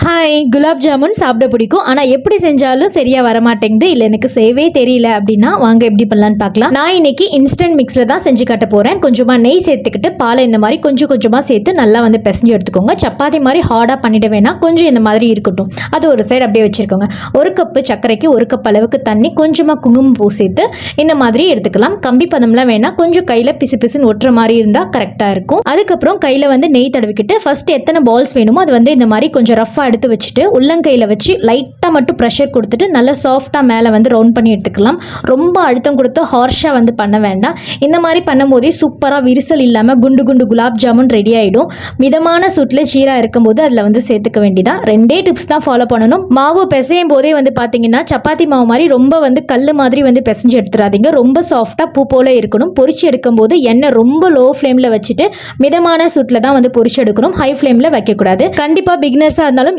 Hi, gulab jamun சாப்பிட பிடிக்கும். ஆனால் எப்படி செஞ்சாலும் சரியாக வரமாட்டேங்குது, இல்லை எனக்கு செய்யவே தெரியல அப்படின்னா வாங்க எப்படி பண்ணலான்னு பார்க்கலாம். நான் இன்னைக்கு இன்ஸ்டன்ட் மிக்ஸில் தான் செஞ்சு காட்ட போகிறேன். கொஞ்சமாக நெய் சேர்த்துக்கிட்டு பாலை இந்த மாதிரி கொஞ்சம் கொஞ்சமாக சேர்த்து நல்லா வந்து பிசைஞ்சு எடுத்துக்கோங்க. சப்பாத்தி மாதிரி ஹார்டாக பண்ணிட வேணாம், கொஞ்சம் இந்த மாதிரி இருக்கட்டும். அது ஒரு சைடு அப்படியே வச்சுருக்கோங்க. ஒரு கப்பு சர்க்கரைக்கு ஒரு கப் அளவுக்கு தண்ணி, கொஞ்சமாக குங்குமப்பூ சேர்த்து இந்த மாதிரி எடுத்துக்கலாம். கம்பி பதம்லாம் வேணாம், கொஞ்சம் கையில் பிசு பிசுன்னு ஒட்டுற மாதிரி இருந்தால் கரெக்டாக இருக்கும். அதுக்கப்புறம் கையில் வந்து நெய் தடவிக்கிட்டு ஃபஸ்ட்டு எத்தனை பால்ஸ் வேணுமோ அது வந்து இந்த மாதிரி கொஞ்சம் ரஃபாக எடுத்து வச்சுட்டு உள்ளங்கையில் வச்சு லைட்டாக மட்டும் ப்ரெஷர் கொடுத்துட்டு நல்லா சாஃப்டாக மேலே வந்து ரவுண்ட் பண்ணி எடுத்துக்கலாம். ரொம்ப அழுத்தம் கொடுத்து ஹார்ஷாக வந்து பண்ண வேண்டாம். இந்த மாதிரி பண்ணும்போதே சூப்பராக விரிசல் இல்லாமல் குண்டு குண்டு குலாப் ஜாமுன் ரெடி ஆகிடும். மிதமான சூட்டில் சீராக இருக்கும்போது அதில் வந்து சேர்த்துக்க வேண்டியதான். 2 டிப்ஸ் தான் ஃபாலோ பண்ணணும். மாவு பிசையும் போதே வந்து பார்த்தீங்கன்னா சப்பாத்தி மாவு மாதிரி ரொம்ப வந்து கல் மாதிரி வந்து பிசைஞ்சு எடுத்துடாதீங்க. ரொம்ப சாஃப்டாக பூ போல இருக்கணும். பொரிச்சு எடுக்கும்போது எண்ணெய் ரொம்ப லோ ஃப்ளேமில் வச்சுட்டு மிதமான சூட்டில் தான் வந்து பொரிச்சு எடுக்கணும். ஹை ஃப்ளேமில் வைக்கக்கூடாது. கண்டிப்பாக பிகினர்ஸாக இருந்தாலும்